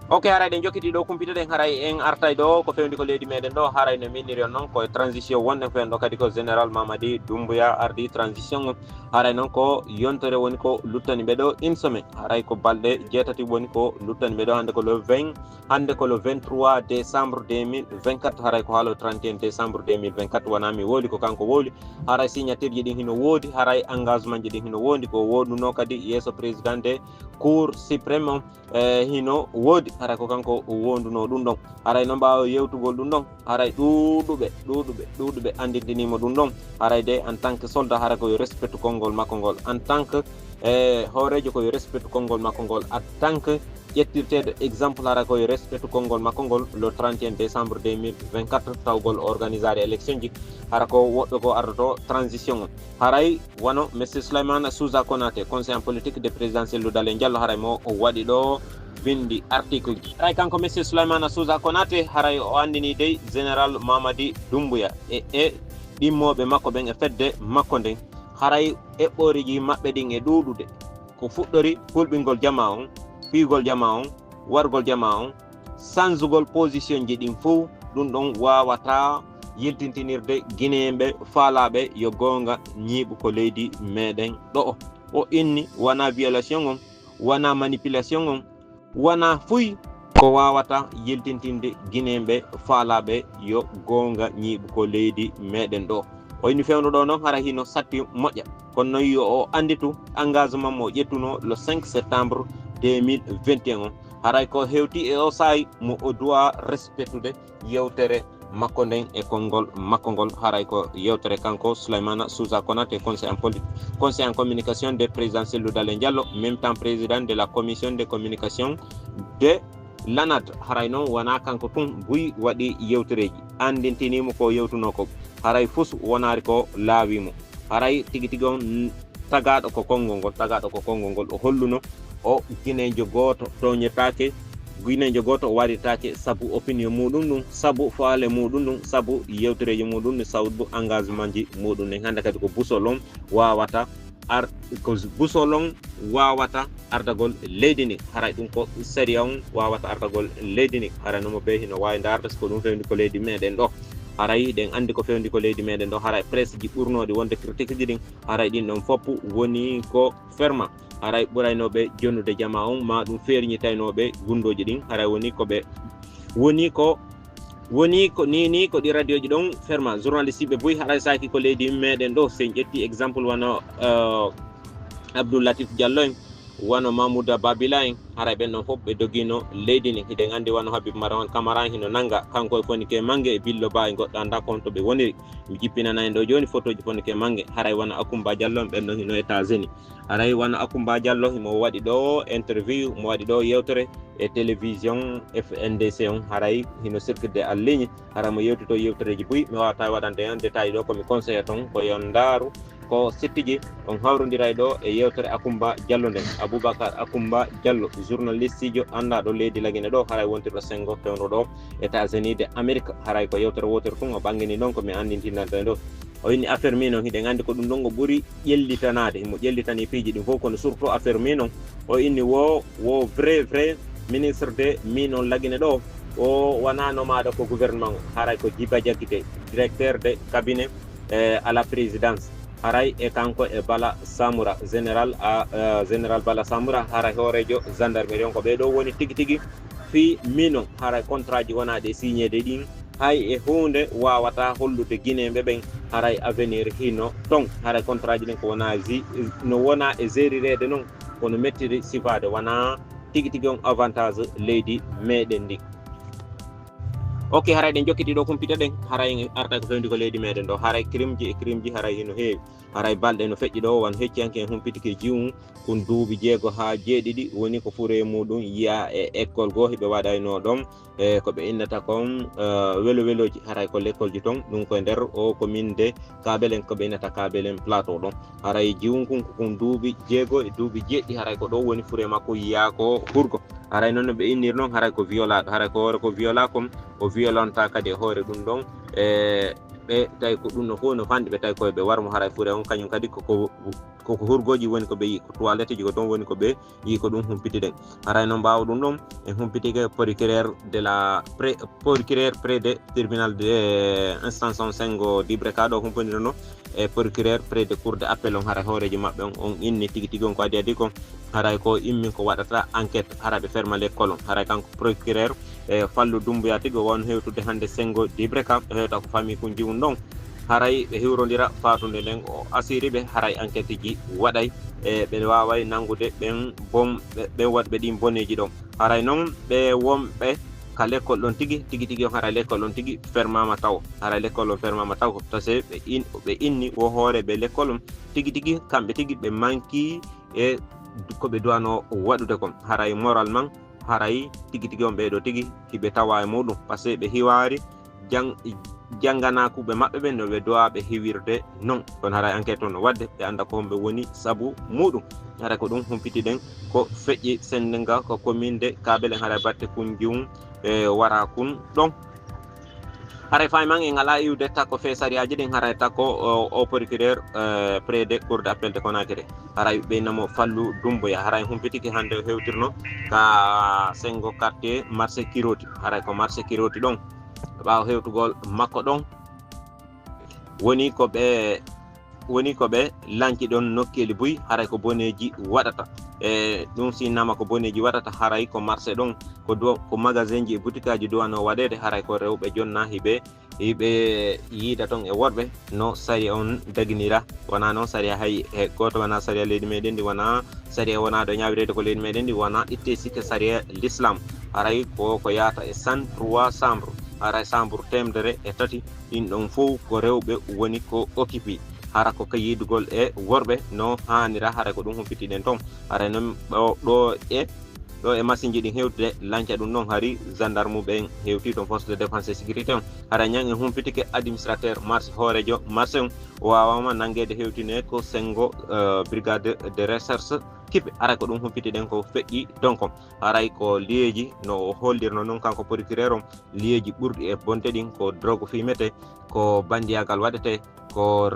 Ok, haray den jokkiti ɗo kumpito ɗen haray en artay ɗo ko fewndi ko leydi meɗen ɗo haray no miniri on noon koye transition wonɗen fen ɗo kadi ko général Mamadi Doumbouya ardi transition haray noon ko yontore woni ko luttani ɓe ɗo une semaine haray ko balɗe jeetati woni ko luttani ɓe ɗo hande ko le 20 hande ko le 23 décembre 2024 haray ko haalo 31 décembre 2024 wona mi wooli ko kanko wooli haray signature ji ɗin hino woodi haray engagement ji ɗin hino woodi ko woɗuno kadi yeeso président de cour suprême hino woodi haray ko kanko wonduno ɗum ɗon haray no mbawa yewtugol ɗum ɗon haray ɗuɗuɓe andintinimo ɗum ɗon haray de en tant que soldat haray koyo respecte konngol makko ngol en tant que hoorejo koyo respecte konngol makko ngol en tant que ƴettirteɗo exemple haray koyo respecte konngol makko ngol le 31 décembre 2024 tawgol organisare élection ji hara ko woɓɓe ko ardoto transition o haray wono monsieur Souleymane Sousa Konaté conseiller politique de président Cellou Dalein Diallo haray mo o waɗi ɗo bindi article ji haray kanko monsieur Souleymane Sousa Konaté haray o andini dey général Mamadi Doumbouya e ɗimmoɓe makko ɓen e fedde makko nden haray eɓɓoriji maɓɓe ɗin e ɗuɗude ko fuɗɗori hulɓingol jama on fiigol jama on wargol jama on sansugol position ji ɗin fou ɗum ɗon wawata yiltintinirde guinéenɓe faalaɓe yo gonga ñiiɓu ko leydi meɗen ɗo o inni wona violation on wona manipulation on wona fuy ko wawata yiltintinde guinéenɓe faalaɓe yo gonga ñiiɓu ko leydi meɗen ɗo o inni fewno ɗo noon hara hino satti moƴƴa kono noon yo o anditu engagement mo ƴettuno le 5 septembre 2021 haray ko hewti e o saayi mo o doit respectude yewtere makko nden e konngol makko ngol haray ko yewtere kanko Souleymane Sousa Konaté conseiller en communication de président Cellou Dalein Diallo même temps président de la commission de communication de l'ANAT haray noon wona kanko tun buy waɗi yewtereji andintinimo ko yewtuno ko haray fus wonari ko laawimo haray tigi tigi on tagaɗo ko konngol ngol o holluno o guinejo goto toñetake guinejo goto o waɗitake saabu opinion muɗum ɗum saabu faale muɗum ɗum saabu yewtereji muɗum ɗum sawdu engagement ji muɗum ɗen hande kadi ko busolon wawata ko busolon wawata ardagol leydi ndi haray ɗum ko séria on wawata ardagol leydi ndi haray nomo ɓe hino wawi darde so ko ɗum fewndi ko leydi meɗen ɗo haray ɗen andi ko fewndi ko leydi meɗen ɗo haray presse ji ɓurnoɗi wonde critique ji ɗin haray ɗin ɗon fopp woni ko ferma haray ɓuraynoɓe jonnude jama on ma ɗum ferñitaynoɓe gundoji ɗin haray woni ko ni ko ɗi radio ji ɗon ferma journaliste ɓe boyi haray saki ko leydi meɗen ɗo sen ƴetti exemple wono Abdoul Latif Diallo en wono Mamoudou Babila en haray ɓen ɗon fof ɓe doguino leydi ni hiɗen andi wono Habib Marwan Camara hino nanga kanko e fonike mangue e Billo Ba e goɗɗo anda kon to ɓe woniri mi jippinana en ɗo joni photo ji fonike mangue haray wono Akumba Diallo en ɓen ɗon hino États-Unis haray wono Akumba Diallo mo waɗi ɗo interview mo waɗi ɗo yewtere e télévision FNDC on haray hino circude en ligne haray mo yewtito yewtereji boyi mi wawata waɗande en détail ɗo komi conseillé ton ko yon daaru ko sittiji on hawrodiray ɗo e yewtere Akumba Diallo nden Aboubacar Akumba Diallo journaliste jo andaɗo leydi Laguine ɗo haray wontirɗo Senghor tewno ɗo États-Unis de Amérique haray ko yewtere wotere tun o ɓangini ɗon komi andintinante ɗo o inni affaire min on hiɗen andi ko ɗum ɗon o ɓuuri ƴellitanade mo ƴellitani piiji ɗin fof kono surtout affaire min on o inni wo vrai ministre de min on Laguine ɗo o wona nomaɗo ko gouvernement o haray ko Djiba Diakité directeur de cabinet à la présidence haray e kanko e Bala Samoura général Bala Samoura haray hoorejo gendarmerie on ko ɓeɗo woni tigui tigui fi min on haray contrat ji wonaɗe signéde ɗin hay e hunde wawata hollude guinéɓe ɓen haray avenir hino ton haray contrat ji ɗin ko wona e gérirede noon kono mettiri sifade wona tigui tigui on avantage leydi meɗen ndi ok haray ɗen jokkiti ɗo kumpita ɗen haray arta ko fewndi ko leydi meɗen ɗo haray crime ji haray hino heewi haray balɗe no feƴƴi ɗo wan hecciyanke en humpitike jiwum kon duuɓi 6 ha 7 woni ko fure muɗum yiya e école goo hiɓe waɗayno ɗon e ko ɓe innata kon weloji haray ko l'école ji ton ɗum koye nder o commune de Kabelen ko ɓe innata Kabelen plateau ɗon haray jiwum kon duuɓi 6 e duuɓi 7 haray ko ɗo woni fure makko yiya ko Hurgo haray noon no ɓe innir noon haray ko violaɗo haray ko hoore ko viola kom o violenta kadi hoore ɗum ɗon ɓe tawi ko ɗum no fof no fanɗi ɓe tawi koye ɓe warmo haray fure on kañum kadi ko koko hurgoji woni ko ɓe yi ko toilette ji ko ɗon woni ko ɓe yi ko ɗum humpitiden haray noon mbawa ɗum ɗon e humpitike procureur près de tribunal de instance on sengo dibreka ɗo humpanirno e procureur près de cour de appel on haray hooreji maɓɓe on inni tigi tigi on ko adi ko haray ko immin ko waɗata enquête hara ɓe ferma l'école on haray kanko procureur e fallu dumbuya tigi o wawno hewtude hande sengo dibreka o hewta ko famille ko jiwum ɗon haray ɓe hiwrodira fatude nden o asiri ɓe haray enquête ji waɗay e ɓe waway nangude ɓen ɓen waɗɓe ɗin bonneji ɗon haray noon ɓe wonɓe ka l'école ɗon tigi on haray l'école ɗon tigi fermama taw haray l'école on fermama taw to se ɓe inni o hoore ɓe l'école on tigi kamɓe tigi ɓe manki e ko ɓe duwano waɗude kon haray moral man haray tigi on ɓeɗo tigi hiɓe tawa e muɗum par ce que ɓe hiwari jangganakuɓe maɓɓe ɓe no ɓe duwa ɓe hiwirde non kono haray enquête on no wadde ɓe anda ko homɓe woni saabu muɗum haray ko ɗum humpitiɗen ko feƴƴi sendenga ko commune de Kabele haray batte Kunjum e wara kun ɗon haray fayman en ala iwde takko feesariyaji ɗin haray takko o procureur près de cour d'appel de Conakry haray ɓeynamo Fallu Dumbuya haray humpitiki hande o hewtirno ka sengo quartier marché Kiroti haray ko marché Kiroti ɗon ɓawo hewtugol makko ɗon woni ko ɓe lanci ɗon nokkeli buy haray ko boneji waɗata e ɗum sinnama ko boneji waɗata haray ko marché ɗon ko magasin ji e boutique aji duwano waɗede haray ko rewɓe jonna hiɓe yiida ton e worɓe no sari on daginira wona noon saria hay e goto wona saria leydi meɗen ndi wona saria wona ɗo ñawirede ko leydi meɗen ndi wona itte sikke saria l'islam haray ko yata e 103 chambre haray chambre temedere e tati ɗin ɗon fof ko rewɓe woni ko occupé hara ko ka yidugol e worɓe no hanira haray ko ɗum humpitiɗen ton haray noon ɗo e machine ji ɗin hewtude lanca ɗum ɗon hari gendarme ɓen hewti ton force de défense et sécurité on haray ñan en humpitike administrateur marché hoorejo marché on o wawama nangede hewtine ko sengo brigade de recherche kiɓe haray ko ɗum humpitiɗen ko feƴƴi donc haray ko liyeji no hollirno noon kanko procureur on liyeji ɓurɗi e bonte ɗin ko drogue fumete ko bandiyagal waɗete ko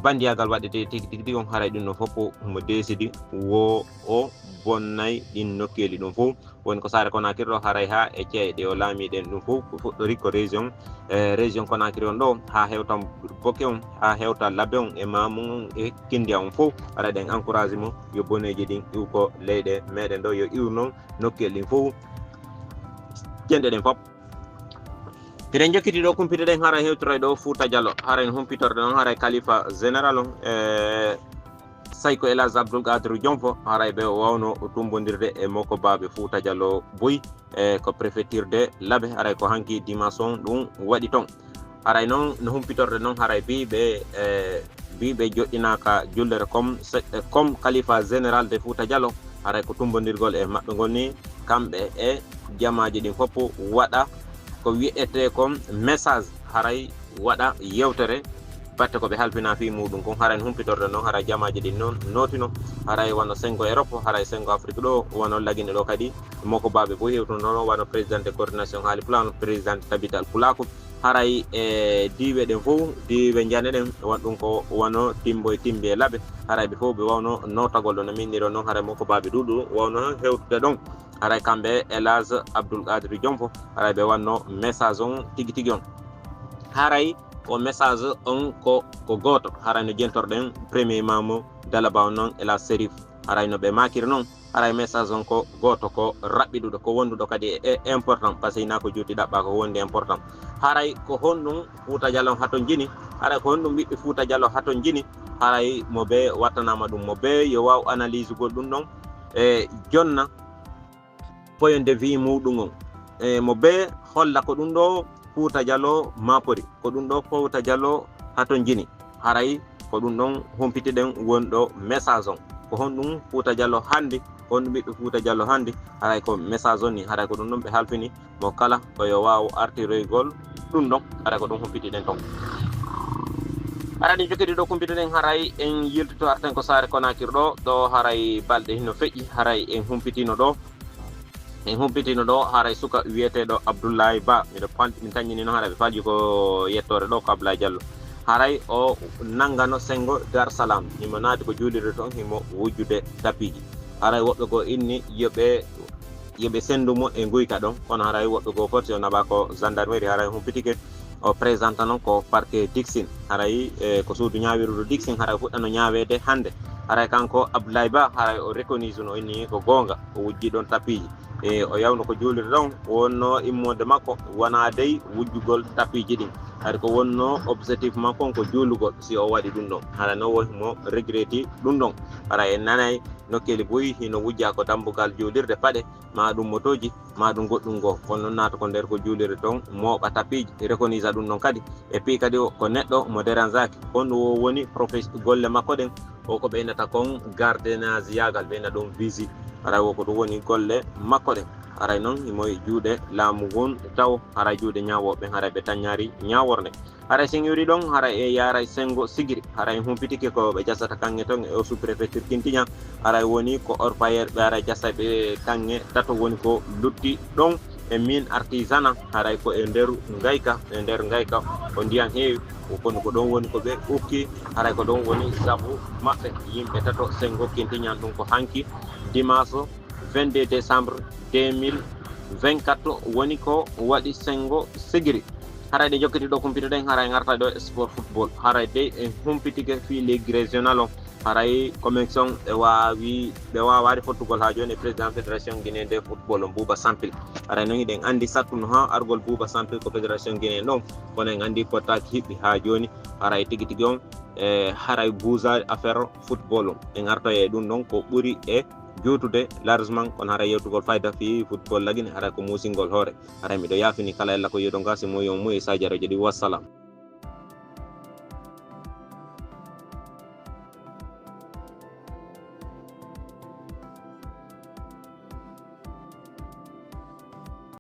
bandiyagal waɗete tigi on haray ɗum no fof mo décidi wo o bonnay ɗin nokkeli ɗum fof woni ko Saare Conakry ɗo haray ha e ceeɗe o laamiɗen ɗum fof ko fuɗɗori ko région Conakry on ɗo ha hewtan bokke on ha hewta labbe on e mamum e kindiya on fof haray ɗen encouragé mo yo boneji ɗin iw ko leyɗe meɗen ɗo yo iw noon nokkel ɗin fof ƴenɗe ɗen fof eɗen jokkiti ɗo kumpito ɗen haray hewtoroy ɗo Fouta Diallo haray humpitorde noon haray khalifa général on Sayko Elhadji Abdoul Kadr Dionfo haray ɓe wawno tumbodirde e makko baɓe Fouta Diallo Boy e ko préfecture de Labe haray ko hanki dimanche ɗum waɗi ton haray noon no humpitorde noon haray biɓe joɗɗinaka jullere comme khalifa général de Fouta Diallo haray ko tumbodirgol e maɓɓe gonni kamɓe e jamaji ɗin fof waɗa ko wiyete ko message haray waɗa yewtere batte ko ɓe halfina fi muɗum kon haray humpitorde noon haray jamaji ɗin noon notino haray wano sengo Europe haray sengo Afrique ɗo wano lagine ɗo kadi moko baɓe bo hewtuno noon wano président de coordination haali plan président tabital pulako haray e diwe ɗen fof diwe jane ɗen wan ɗum ko wano timbo e timbi e laaɓe haray ɓe fof ɓe wawno notagol ɗo no minniro noon haray moko baɓe ɗuɗu wawno hewtude ɗon haray kamɓe Elhadji Abdoul Kadr Dionfo haray ɓe wanno message on tigi tigi on haray o message on ko goto haray no jentorɗen premier imam Dalaba on noon Elhadji Chérif haray no ɓe makiri noon haray message on ko goto ko raɓɓiɗuɗo ko wonduɗo kadi e important par ce que ina ko juuti ɗaɓɓa ko wondi important haray ko honɗum Fouta Diallo haton jini haray ko honɗum ɓiɓɓe Fouta Diallo haton jini haray mo ɓe wattanama ɗum mo ɓe yo waw analyse gol ɗum ɗon e jonna point de vue muɗum on e mo ɓe holla ko ɗum ɗo Fouta Diallo mapori ko ɗum ɗo Fouta Diallo haton jini haray ko ɗum ɗon humpitiɗen wonɗo message on ko honɗum Fouta Diallo handi honɗum ɓiɓɓe Fouta Diallo handi haray ko message on ni haray ko ɗum ɗon ɓe halfini mo kala ko yo waw artiroygol ɗum ɗon haray ko ɗum humpitiɗen ton haray ɗin jokkidi ɗo kumpitiɗen haray en yiltito arten ko Saare Conakry ɗo haray balɗe hino feƴƴi haray en humpitino ɗo haray suka wiyeteɗo Abdoulaye Ba miɗo min tañini noon haray ɓe falji ko yettore ɗo ko Abdoulaye Diallo haray o nangano sengo Dar Salam himo naati ko juulirde ton himo wujjude tapiji haray woɓɓe go inni yoɓe sendumo e guyka ɗon kono haray woɓɓe go foti o naɓa ko gendarmerie haray humpitike o présente non ko parquet Dixin haray ko suudu ñawirudu Dixin haray fuɗɗano ñawede hande haray kanko Abdoulaye Ba haray o reconnaisse no inni ko gonga o wujji ɗon tapiji e o yawno ko juulirde ɗon wonno immode makko wona dey wujjugol tapiji ɗin hay ko wonno objectif makko ko juulugol si o waɗi ɗum ɗon haɗa no wohimo regretti ɗum ɗon haɗa en nanay nokkeli boyi hino wujja ko dambugal juulirde paɗe ma ɗum motoji ma ɗum goɗɗum go kono noon naata ko nder ko juulirde ton mooɓa tapiji reconnaisse ɗum ɗon kadi e puis kadi ko neɗɗo mo dérangeaki on o woni golle makko ɗen o ko ɓeynata kon gardiennage yagal ɓeyna ɗum visite haray wo ko ɗum woni golle makko ɗen haray noon himo juuɗe laamu gon taw haray juuɗe ñawoɓe haray ɓe taññari ñaworde haray sen yuri ɗon haray e yaray sengo sigiri haray humpitike ko ɓe jasata kanŋe ton e o sous préfecture Kintiña haray woni ko orpayer ɓe haray jasa ɓe kanŋe tato woni ko lutti ɗon e min artisanat haray ko e nder ngayka ko ndiyan heewi kono ko ɗon woni ko ɓe ukki haray ko ɗon woni sabu maɓɓe yimɓe tato sengo Kintiñan ɗum ko hanki dimanche 22 décembre 2024 woni ko waɗi sengo sigiri haray ɗe jokkiti ɗo kumpito ɗen haray garta ɗo sport football haray de en humpitike fi ligue régional o haray connexion ɓe wawade fottugol ha joni président fédération guinéen de football on Bouba Sampil haray noon eɗen andi sattuno ha argol Bouba Sampil ko fédération guinéen ɗon kono en andi pottaki hiɓɓi ha joni haray tigui tigui on haray buusade affaire football o en arta e ɗum ɗon ko ɓuuri e juutude largement kono haray yewtugol fayda fi football lagine haray ko musingol hoore haray miɗo yaafini kala ella ko yiɗo gasi moyon mu e Sadio Radio ɗi wassalam.